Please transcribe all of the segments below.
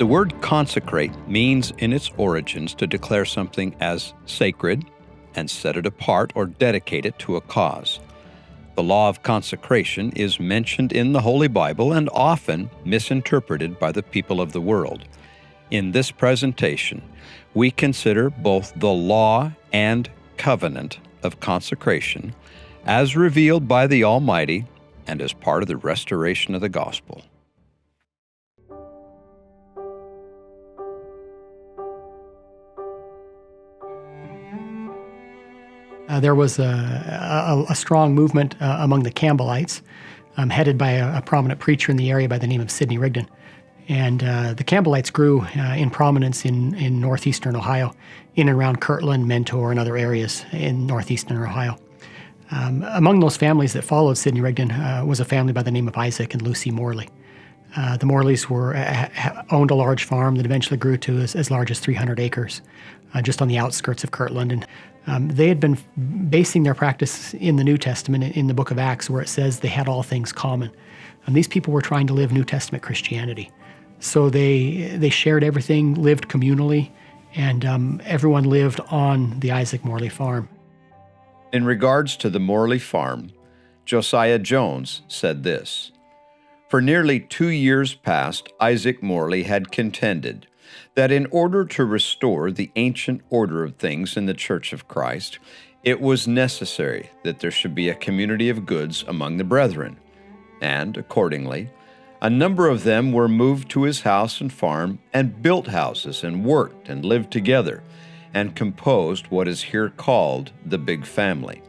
The word consecrate means in its origins to declare something as sacred and set it apart or dedicate it to a cause. The law of consecration is mentioned in the Holy Bible and often misinterpreted by the people of the world. In this presentation, we consider both the law and covenant of consecration as revealed by the Almighty and as part of the restoration of the gospel. There was a strong movement among the Campbellites, headed by a prominent preacher in the area by the name of Sidney Rigdon. And the Campbellites grew in prominence in northeastern Ohio, in and around Kirtland, Mentor, and other areas in northeastern Ohio. Among those families that followed Sidney Rigdon was a family by the name of Isaac and Lucy Morley. The Morleys owned a large farm that eventually grew to as large as 300 acres, just on the outskirts of Kirtland. And they had been basing their practice in the New Testament, in the book of Acts, where it says they had all things common. And these people were trying to live New Testament Christianity. So they shared everything, lived communally, and everyone lived on the Isaac Morley farm. In regards to the Morley farm, Josiah Jones said this: "For nearly 2 years past, Isaac Morley had contended that in order to restore the ancient order of things in the Church of Christ, it was necessary that there should be a community of goods among the brethren. And, accordingly, a number of them were moved to his house and farm and built houses and worked and lived together and composed what is here called the big family,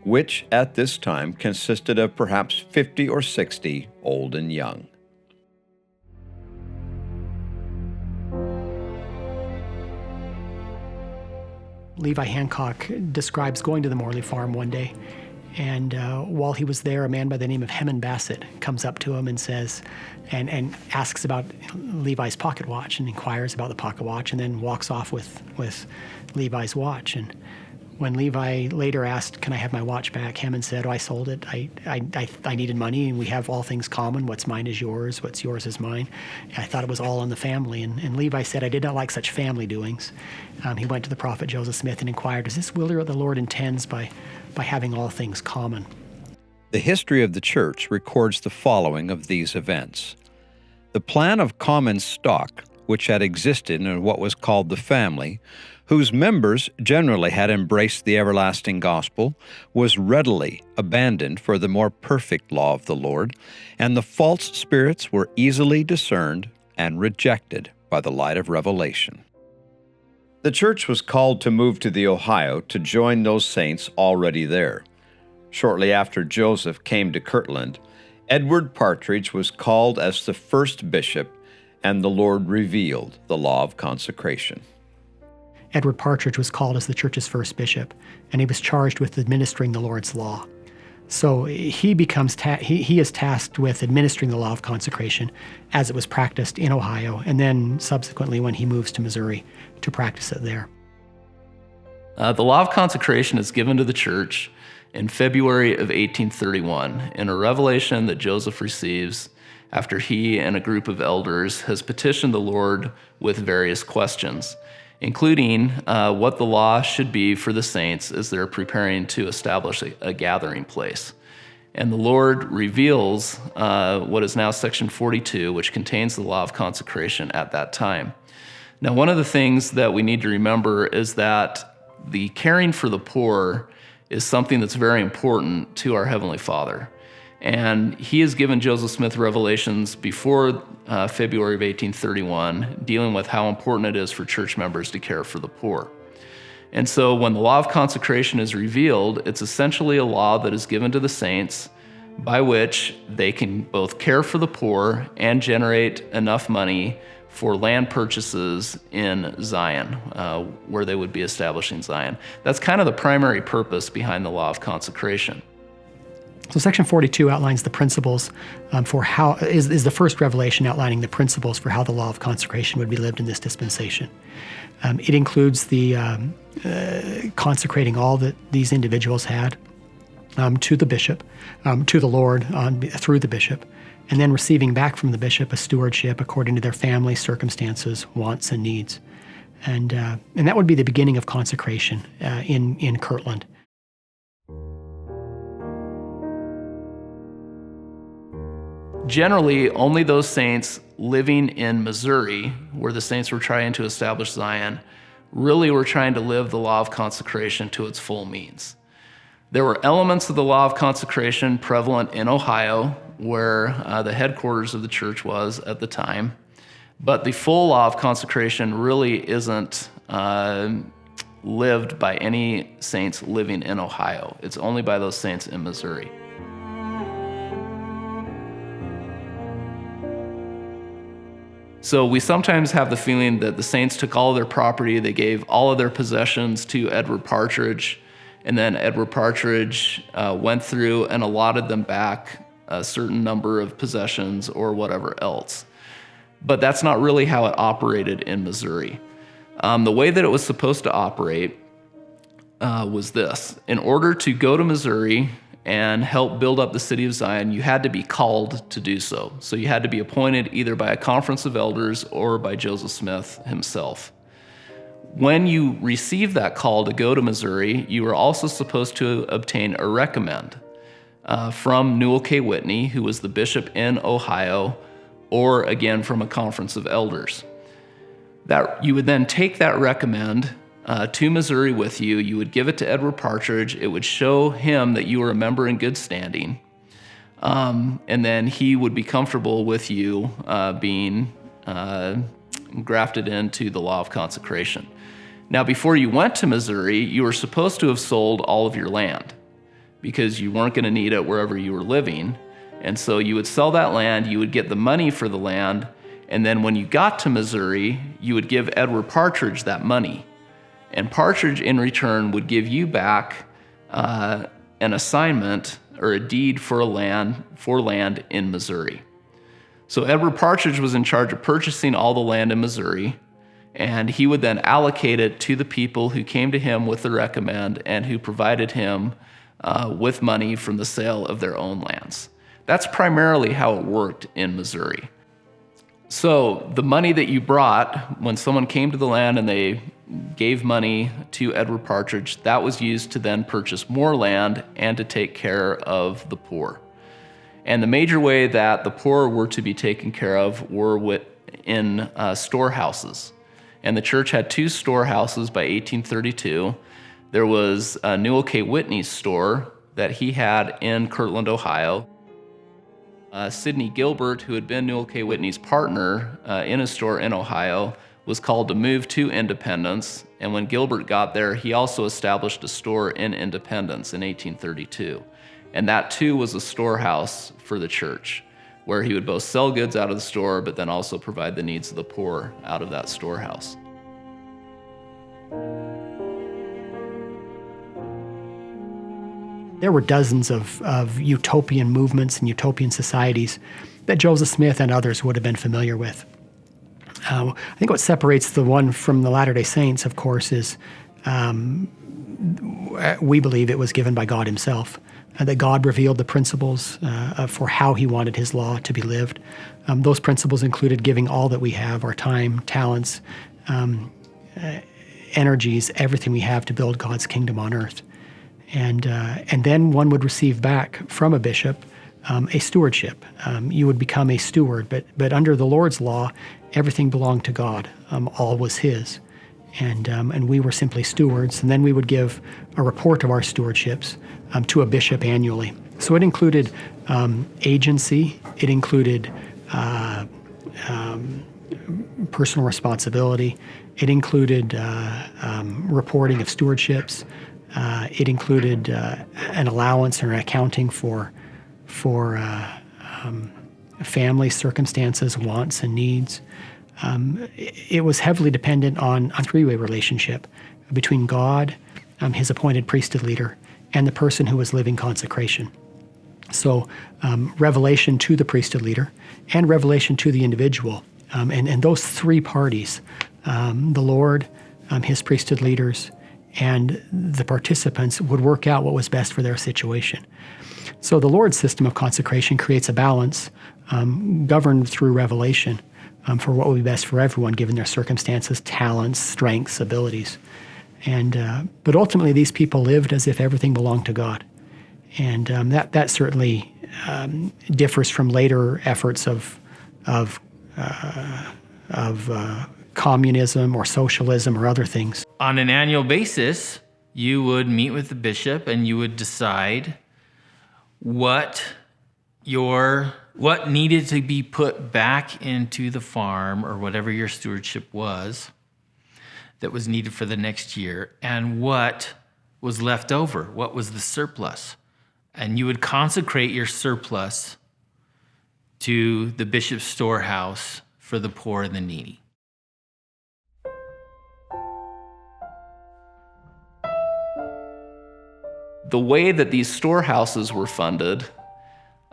which at this time consisted of perhaps 50 or 60, old and young." Levi Hancock describes going to the Morley farm one day, and while he was there, a man by the name of Heman Bassett comes up to him and says, and asks about Levi's pocket watch and inquires about the pocket watch, and then walks off with Levi's watch. And when Levi later asked, "Can I have my watch back?" Heman said, "Oh, I sold it. I needed money, and we have all things common. What's mine is yours. What's yours is mine. I thought it was all in the family." And Levi said, "I did not like such family doings." He went to the prophet Joseph Smith and inquired, "Is this will the Lord intends by having all things common?" The history of the church records the following of these events. The plan of common stock, which had existed in what was called the family, whose members generally had embraced the everlasting gospel, was readily abandoned for the more perfect law of the Lord, and the false spirits were easily discerned and rejected by the light of revelation. The church was called to move to the Ohio to join those saints already there. Shortly after Joseph came to Kirtland, Edward Partridge was called as the first bishop, and the Lord revealed the law of consecration. Edward Partridge was called as the church's first bishop, and he was charged with administering the Lord's law. So he is tasked with administering the law of consecration as it was practiced in Ohio, and then subsequently when he moves to Missouri to practice it there. The law of consecration is given to the church in February of 1831 in a revelation that Joseph receives after he and a group of elders has petitioned the Lord with various questions, including what the law should be for the saints as they're preparing to establish a gathering place. And the Lord reveals what is now section 42, which contains the law of consecration at that time. Now, one of the things that we need to remember is that the caring for the poor is something that's very important to our Heavenly Father. And he has given Joseph Smith revelations before February of 1831, dealing with how important it is for church members to care for the poor. And so when the law of consecration is revealed, it's essentially a law that is given to the saints by which they can both care for the poor and generate enough money for land purchases in Zion, where they would be establishing Zion. That's kind of the primary purpose behind the law of consecration. So section 42 outlines the principles for how, is the first revelation outlining the principles for how the law of consecration would be lived in this dispensation. It includes the consecrating all that these individuals had to the bishop, to the Lord through the bishop, and then receiving back from the bishop a stewardship according to their family circumstances, wants, and needs. And that would be the beginning of consecration in Kirtland. Generally, only those saints living in Missouri, where the saints were trying to establish Zion, really were trying to live the law of consecration to its full means. There were elements of the law of consecration prevalent in Ohio, where the headquarters of the church was at the time. But the full law of consecration really isn't lived by any saints living in Ohio. It's only by those saints in Missouri. So we sometimes have the feeling that the saints took all of their property, they gave all of their possessions to Edward Partridge, and then Edward Partridge went through and allotted them back a certain number of possessions or whatever else. But that's not really how it operated in Missouri. The way that it was supposed to operate was this. In order to go to Missouri and help build up the city of Zion, you had to be called to do so. So you had to be appointed either by a conference of elders or by Joseph Smith himself. When you received that call to go to Missouri, you were also supposed to obtain a recommend from Newell K. Whitney, who was the bishop in Ohio, or again from a conference of elders. That you would then take that recommend to Missouri with you. You would give it to Edward Partridge. It would show him that you were a member in good standing. And then he would be comfortable with you being grafted into the law of consecration. Now, before you went to Missouri, you were supposed to have sold all of your land because you weren't going to need it wherever you were living. And so you would sell that land, you would get the money for the land, and then when you got to Missouri, you would give Edward Partridge that money. And Partridge, in return, would give you back an assignment or a deed for land in Missouri. So Edward Partridge was in charge of purchasing all the land in Missouri, and he would then allocate it to the people who came to him with the recommend and who provided him with money from the sale of their own lands. That's primarily how it worked in Missouri. So the money that you brought when someone came to the land and they gave money to Edward Partridge, that was used to then purchase more land and to take care of the poor. And the major way that the poor were to be taken care of were in storehouses. And the church had 2 storehouses by 1832. There was Newell K. Whitney's store that he had in Kirtland, Ohio. Sidney Gilbert, who had been Newell K. Whitney's partner in a store in Ohio, was called to move to Independence. And when Gilbert got there, he also established a store in Independence in 1832. And that too was a storehouse for the church, where he would both sell goods out of the store, but then also provide the needs of the poor out of that storehouse. There were dozens of utopian movements and utopian societies that Joseph Smith and others would have been familiar with. I think what separates the one from the Latter-day Saints, of course, is we believe it was given by God himself, that God revealed the principles for how he wanted his law to be lived. Those principles included giving all that we have, our time, talents, energies, everything we have to build God's kingdom on earth. And then one would receive back from a bishop a stewardship. You would become a steward, but under the Lord's law, everything belonged to God. All was his. And we were simply stewards. And then we would give a report of our stewardships to a bishop annually. So it included agency. It included personal responsibility. It included reporting of stewardships. It included an allowance or an accounting for family circumstances, wants, and needs. It was heavily dependent on a three-way relationship between God, his appointed priesthood leader, and the person who was living consecration. So revelation to the priesthood leader and revelation to the individual. And those three parties, the Lord, his priesthood leaders, and the participants would work out what was best for their situation. So the Lord's system of consecration creates a balance governed through revelation for what will be best for everyone given their circumstances, talents, strengths, abilities. But ultimately, these people lived as if everything belonged to God. And that certainly differs from later efforts of communism or socialism or other things. On an annual basis, you would meet with the bishop and you would decide what needed to be put back into the farm or whatever your stewardship was that was needed for the next year, and what was left over, what was the surplus. And you would consecrate your surplus to the bishop's storehouse for the poor and the needy. The way that these storehouses were funded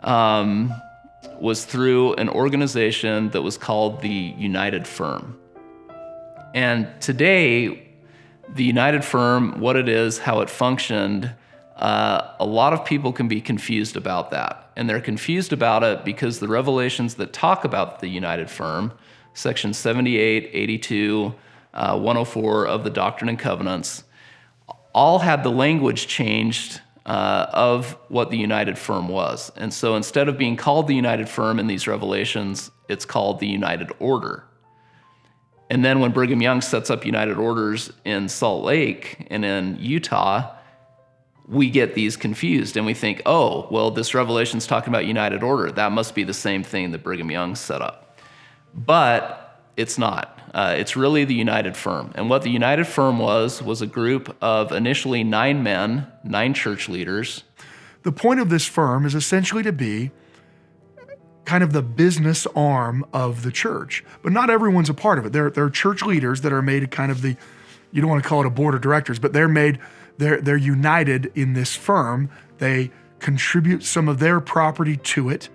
was through an organization that was called the United Firm. And today, the United Firm, what it is, how it functioned, a lot of people can be confused about that. And they're confused about it because the revelations that talk about the United Firm, section 78, 82, 104 of the Doctrine and Covenants, all had the language changed of what the United Firm was. And so instead of being called the United Firm in these revelations, it's called the United Order. And then when Brigham Young sets up United Orders in Salt Lake and in Utah, we get these confused and we think, oh, well, this revelation's talking about United Order. That must be the same thing that Brigham Young set up. But it's not. It's really the United Firm. And what the United Firm was a group of initially 9 men, 9 church leaders. The point of this firm is essentially to be kind of the business arm of the church. But not everyone's a part of it. There are church leaders that are made kind of you don't want to call it a board of directors, but they're united in this firm. They contribute some of their property to it.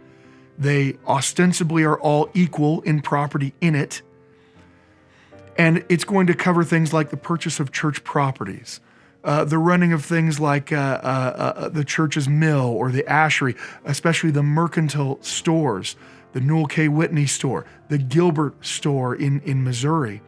They ostensibly are all equal in property in it. And it's going to cover things like the purchase of church properties, the running of things like the church's mill or the ashery, especially the mercantile stores, the Newell K. Whitney store, the Gilbert store in Missouri.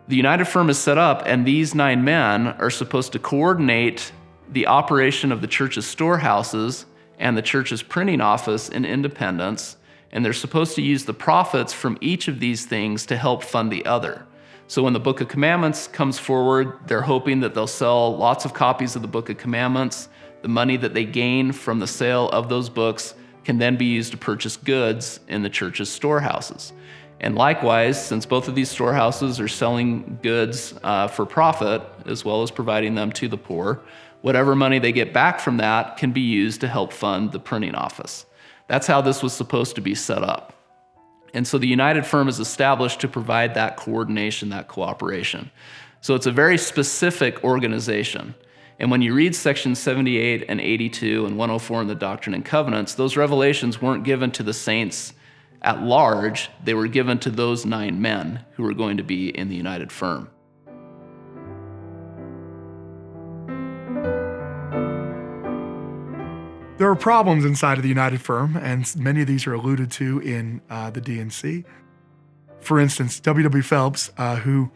The United Firm is set up, and these 9 men are supposed to coordinate the operation of the church's storehouses and the church's printing office in Independence, and they're supposed to use the profits from each of these things to help fund the other. So when the Book of Commandments comes forward, they're hoping that they'll sell lots of copies of the Book of Commandments. The money that they gain from the sale of those books can then be used to purchase goods in the church's storehouses. And likewise, since both of these storehouses are selling goods for profit, as well as providing them to the poor, whatever money they get back from that can be used to help fund the printing office. That's how this was supposed to be set up. And so the United Firm is established to provide that coordination, that cooperation. So it's a very specific organization. And when you read sections 78 and 82 and 104 in the Doctrine and Covenants, those revelations weren't given to the saints at large. They were given to those 9 men who were going to be in the United Firm. There are problems inside of the United Firm, and many of these are alluded to in the D&C. For instance, W.W. Phelps, who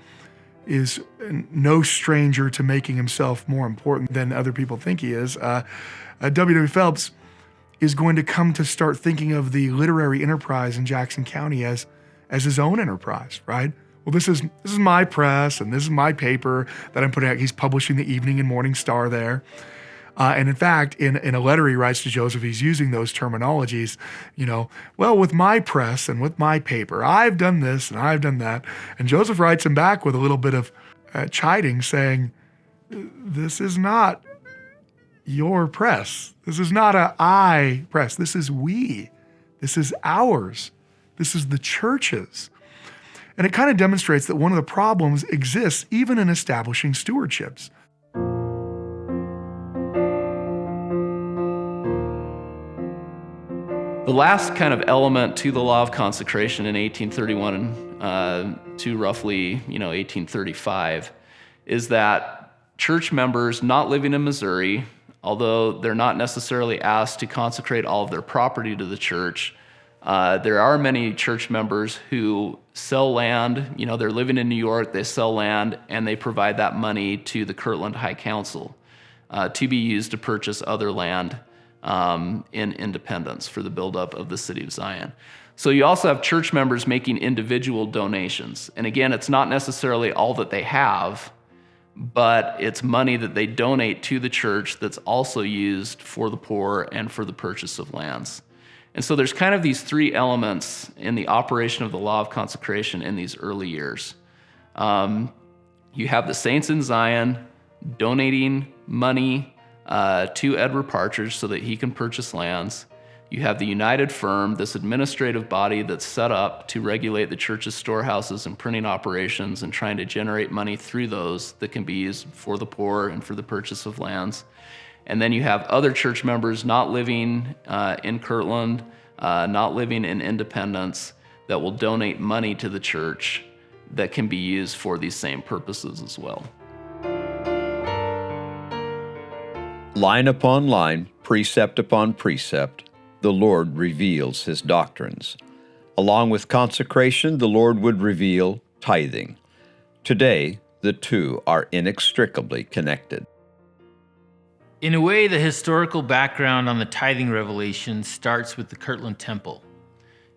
is no stranger to making himself more important than other people think he is, W.W. Phelps is going to come to start thinking of the literary enterprise in Jackson County as his own enterprise, right? Well, this is my press, and this is my paper that I'm putting out. He's publishing the Evening and Morning Star there. And in fact, in a letter he writes to Joseph, he's using those terminologies, well, with my press and with my paper, I've done this and I've done that. And Joseph writes him back with a little bit of chiding, saying, this is not your press. This is not a I press. This is we. This is ours. This is the church's. And it kind of demonstrates that one of the problems exists even in establishing stewardships. The last kind of element to the Law of Consecration in 1831 to roughly 1835 is that church members not living in Missouri, although they're not necessarily asked to consecrate all of their property to the church, there are many church members who sell land. They're living in New York, they sell land, and they provide that money to the Kirtland High Council to be used to purchase other land in Independence for the buildup of the city of Zion. So you also have church members making individual donations. And again, it's not necessarily all that they have, but it's money that they donate to the church that's also used for the poor and for the purchase of lands. And so there's kind of these three elements in the operation of the Law of Consecration in these early years. You have the saints in Zion donating money to Edward Partridge so that he can purchase lands. You have the United Firm, this administrative body that's set up to regulate the church's storehouses and printing operations and trying to generate money through those that can be used for the poor and for the purchase of lands. And then you have other church members not living in Kirtland, not living in Independence, that will donate money to the church that can be used for these same purposes as well. Line upon line, precept upon precept, the Lord reveals his doctrines. Along with consecration, the Lord would reveal tithing. Today, the two are inextricably connected. In a way, the historical background on the tithing revelation starts with the Kirtland Temple,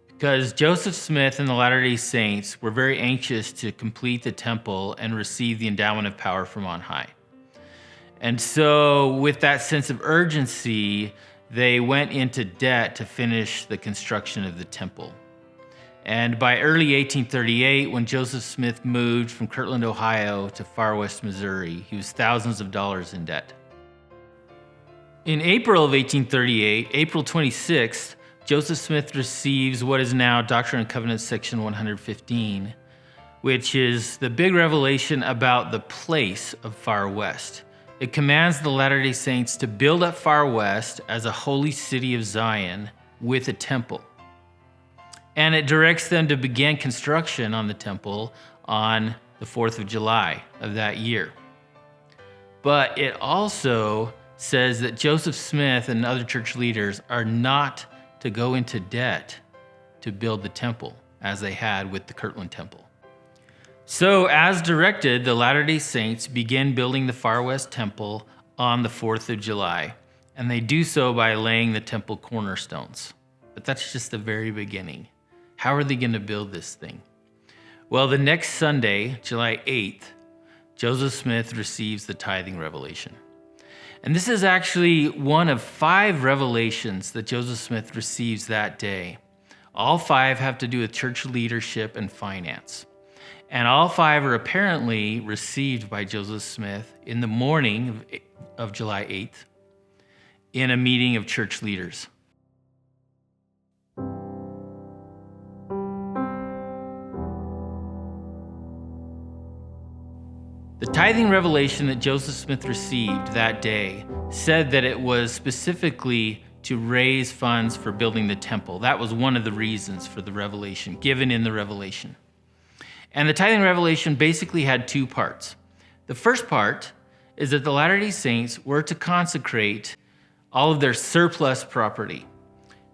because Joseph Smith and the Latter-day Saints were very anxious to complete the temple and receive the endowment of power from on high. And so with that sense of urgency, they went into debt to finish the construction of the temple. And by early 1838, when Joseph Smith moved from Kirtland, Ohio to far west Missouri, he was thousands of dollars in debt. In April of 1838, April 26th, Joseph Smith receives what is now Doctrine and Covenants section 115, which is the big revelation about the place of far west. It commands the Latter-day Saints to build up far west as a holy city of Zion with a temple. And it directs them to begin construction on the temple on the 4th of July of that year. But it also says that Joseph Smith and other church leaders are not to go into debt to build the temple as they had with the Kirtland Temple. So, as directed, the Latter-day Saints begin building the Far West Temple on the 4th of July, and they do so by laying the temple cornerstones. But that's just the very beginning. How are they going to build this thing? Well, the next Sunday, July 8th, Joseph Smith receives the tithing revelation. And this is actually one of 5 revelations that Joseph Smith receives that day. All 5 have to do with church leadership and finance. And all 5 are apparently received by Joseph Smith in the morning of July 8th in a meeting of church leaders. The tithing revelation that Joseph Smith received that day said that it was specifically to raise funds for building the temple. That was one of the reasons for the revelation, given in the revelation. And the tithing revelation basically had 2 parts. The first part is that the Latter-day Saints were to consecrate all of their surplus property.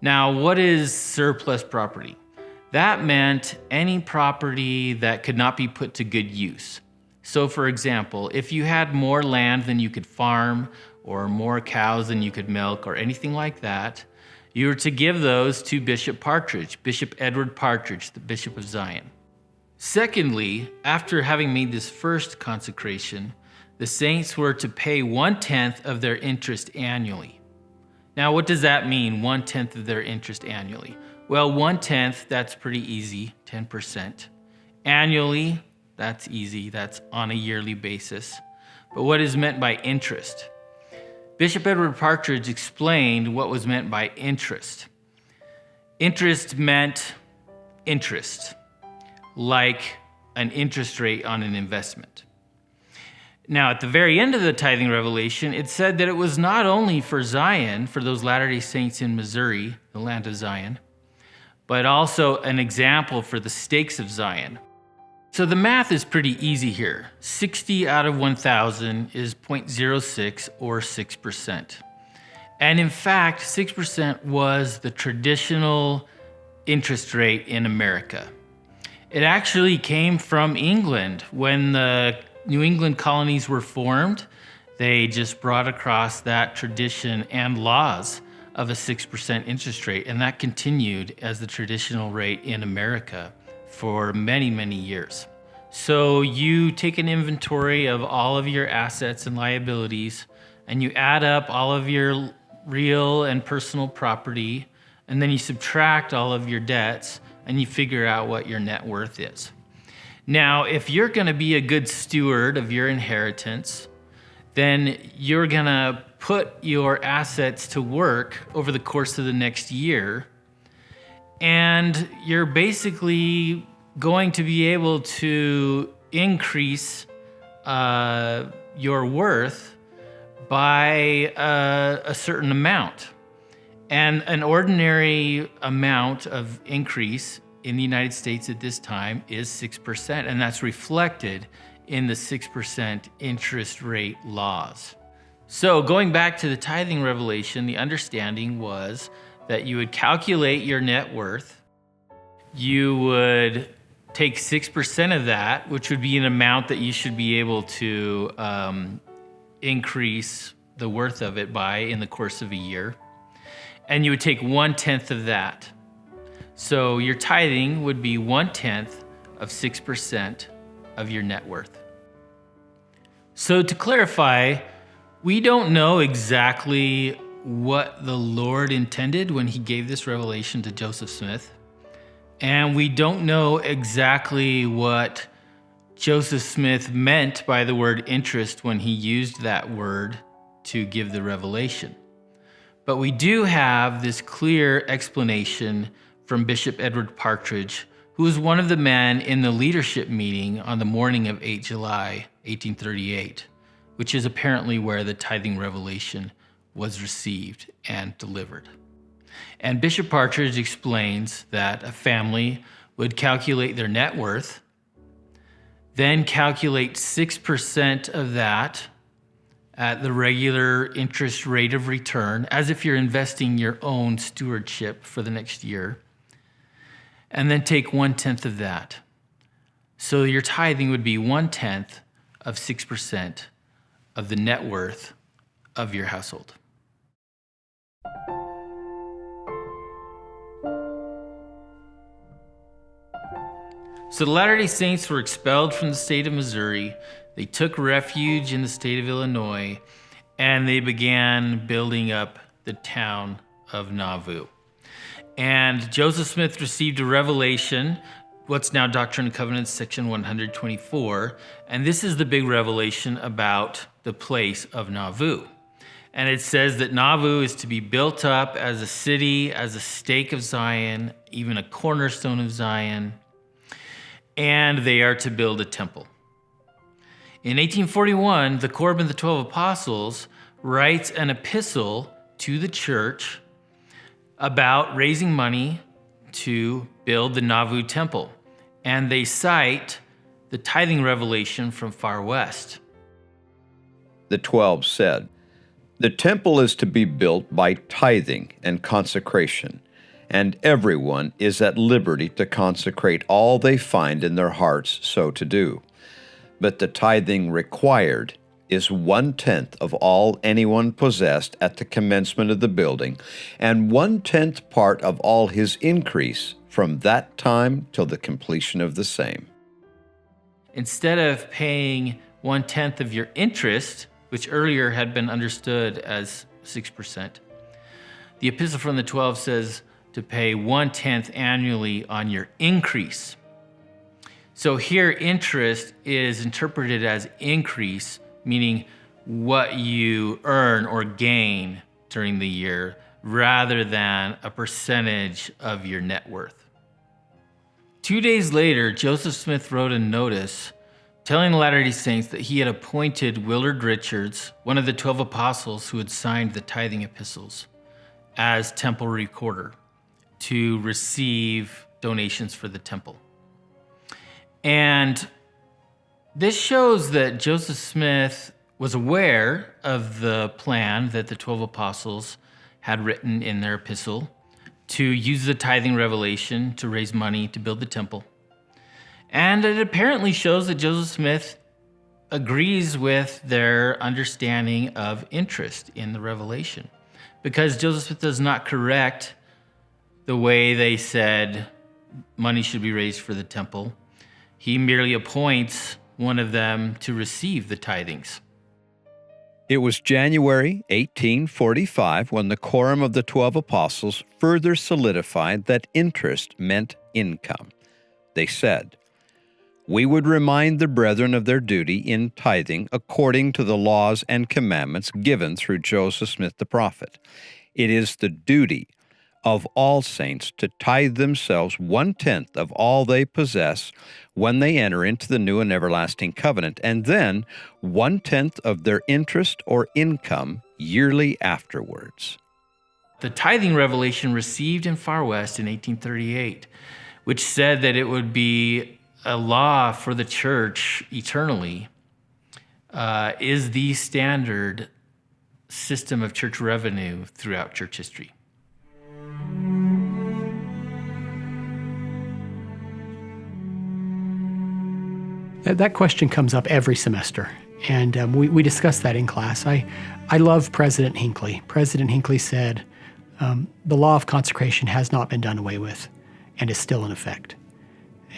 Now, what is surplus property? That meant any property that could not be put to good use. So, for example, if you had more land than you could farm, or more cows than you could milk, or anything like that, you were to give those to Bishop Partridge, Bishop Edward Partridge, the Bishop of Zion. Secondly, after having made this first consecration, the saints were to pay 1/10 of their interest annually. Now, what does that mean, 1/10 of their interest annually? Well, 1/10, that's pretty easy, 10%. Annually, that's easy, that's on a yearly basis. But what is meant by interest? Bishop Edward Partridge explained what was meant by interest. Interest meant interest, like an interest rate on an investment. Now, at the very end of the tithing revelation, it said that it was not only for Zion, for those Latter-day Saints in Missouri, the land of Zion, but also an example for the stakes of Zion. So the math is pretty easy here. 60 out of 1,000 is 0.06 or 6%. And in fact, 6% was the traditional interest rate in America. It actually came from England. When the New England colonies were formed, they just brought across that tradition and laws of a 6% interest rate, and that continued as the traditional rate in America for many, many years. So you take an inventory of all of your assets and liabilities, and you add up all of your real and personal property, and then you subtract all of your debts, and you figure out what your net worth is. Now, if you're going to be a good steward of your inheritance, then you're going to put your assets to work over the course of the next year, and you're basically going to be able to increase your worth by a certain amount. And an ordinary amount of increase in the United States at this time is 6%, and that's reflected in the 6% interest rate laws. So going back to the tithing revelation, the understanding was that you would calculate your net worth, you would take 6% of that, which would be an amount that you should be able to increase the worth of it by in the course of a year. And you would take 1/10 of that. So your tithing would be 1/10 of 6% of your net worth. So to clarify, we don't know exactly what the Lord intended when he gave this revelation to Joseph Smith. And we don't know exactly what Joseph Smith meant by the word interest when he used that word to give the revelation. But we do have this clear explanation from Bishop Edward Partridge, who was one of the men in the leadership meeting on the morning of 8 July, 1838, which is apparently where the tithing revelation was received and delivered. And Bishop Partridge explains that a family would calculate their net worth, then calculate 6% of that at the regular interest rate of return, as if you're investing your own stewardship for the next year, and then take 1/10 of that. So your tithing would be 1/10 of 6% of the net worth of your household. So the Latter-day Saints were expelled from the state of Missouri. They took refuge in the state of Illinois, and they began building up the town of Nauvoo. And Joseph Smith received a revelation, what's now Doctrine and Covenants, section 124, and this is the big revelation about the place of Nauvoo. And it says that Nauvoo is to be built up as a city, as a stake of Zion, even a cornerstone of Zion, and they are to build a temple. In 1841, the Quorum of the 12 Apostles writes an epistle to the church about raising money to build the Nauvoo temple. And they cite the tithing revelation from Far West. The 12 said, "The temple is to be built by tithing and consecration, and everyone is at liberty to consecrate all they find in their hearts so to do. But the tithing required is 1/10 of all anyone possessed at the commencement of the building, and 1/10 part of all his increase from that time till the completion of the same." Instead of paying 1/10 of your interest, which earlier had been understood as 6%, the Epistle from the 12 says to pay 1/10 annually on your increase. So here, interest is interpreted as increase, meaning what you earn or gain during the year, rather than a percentage of your net worth. 2 days later, Joseph Smith wrote a notice telling the Latter-day Saints that he had appointed Willard Richards, one of the 12 apostles who had signed the tithing epistles, as temple recorder to receive donations for the temple. And this shows that Joseph Smith was aware of the plan that the 12 apostles had written in their epistle to use the tithing revelation to raise money to build the temple. And it apparently shows that Joseph Smith agrees with their understanding of interest in the revelation, because Joseph Smith does not correct the way they said money should be raised for the temple. He merely appoints one of them to receive the tithings. It was January 1845 when the Quorum of the 12 Apostles further solidified that interest meant income. They said, "We would remind the brethren of their duty in tithing according to the laws and commandments given through Joseph Smith the prophet. It is the duty of all saints to tithe themselves 1/10 of all they possess when they enter into the new and everlasting covenant, and then 1/10 of their interest or income yearly afterwards." The tithing revelation received in Far West in 1838, which said that it would be a law for the church eternally, is the standard system of church revenue throughout church history. That question comes up every semester, and we discuss that in class. I love President Hinckley. President Hinckley said, the law of consecration has not been done away with and is still in effect.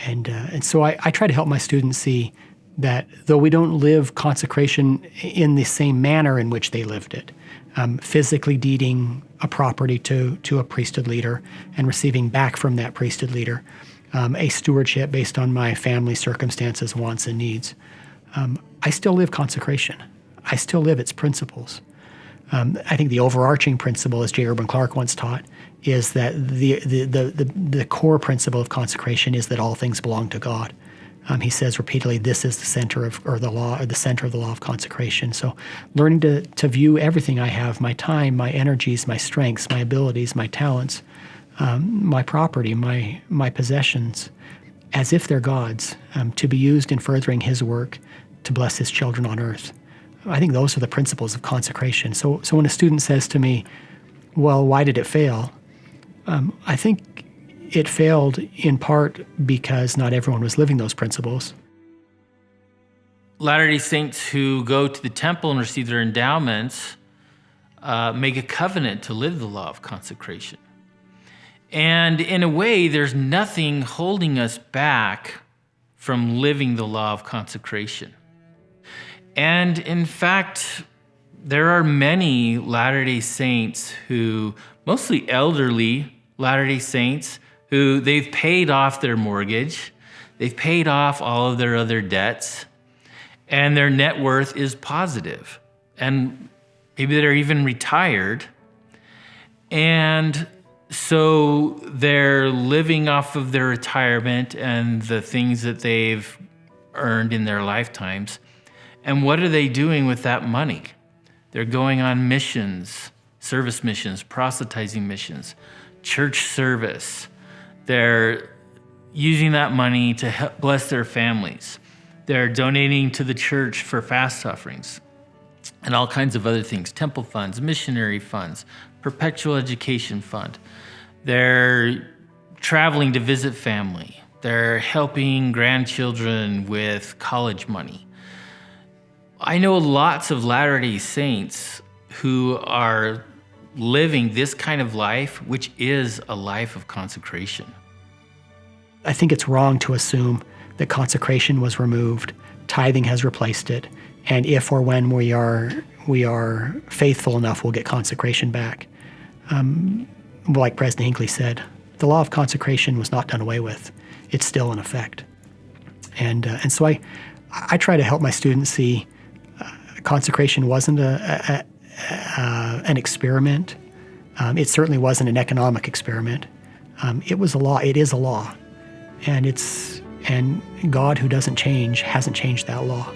And so I try to help my students see that though we don't live consecration in the same manner in which they lived it, physically deeding a property to a priesthood leader and receiving back from that priesthood leader a stewardship based on my family circumstances, wants, and needs, I still live consecration. I still live its principles. I think the overarching principle, as J. Urban Clark once taught, is that the core principle of consecration is that all things belong to God. He says repeatedly, this is the center of the law of consecration. So learning to view everything I have, my time, my energies, my strengths, my abilities, my talents, my property, my possessions, as if they're God's, to be used in furthering His work to bless His children on earth. I think those are the principles of consecration. So when a student says to me, well, why did it fail? I think it failed in part because not everyone was living those principles. Latter-day Saints who go to the temple and receive their endowments make a covenant to live the law of consecration. And in a way, there's nothing holding us back from living the law of consecration. And in fact, there are many Latter-day Saints who, mostly elderly Latter-day Saints, who they've paid off their mortgage, they've paid off all of their other debts, and their net worth is positive. And maybe they're even retired. And so they're living off of their retirement and the things that they've earned in their lifetimes. And what are they doing with that money? They're going on missions, service missions, proselytizing missions, church service. They're using that money to help bless their families. They're donating to the church for fast offerings and all kinds of other things, temple funds, missionary funds, perpetual education fund. They're traveling to visit family. They're helping grandchildren with college money. I know lots of Latter-day Saints who are living this kind of life, which is a life of consecration. I think it's wrong to assume that consecration was removed, tithing has replaced it, and if or when we are faithful enough, we'll get consecration back. Like President Hinckley said, the law of consecration was not done away with. It's still in effect. And so I try to help my students see consecration wasn't an experiment. It certainly wasn't an economic experiment. It was a law. It is a law. And God, who doesn't change, hasn't changed that law.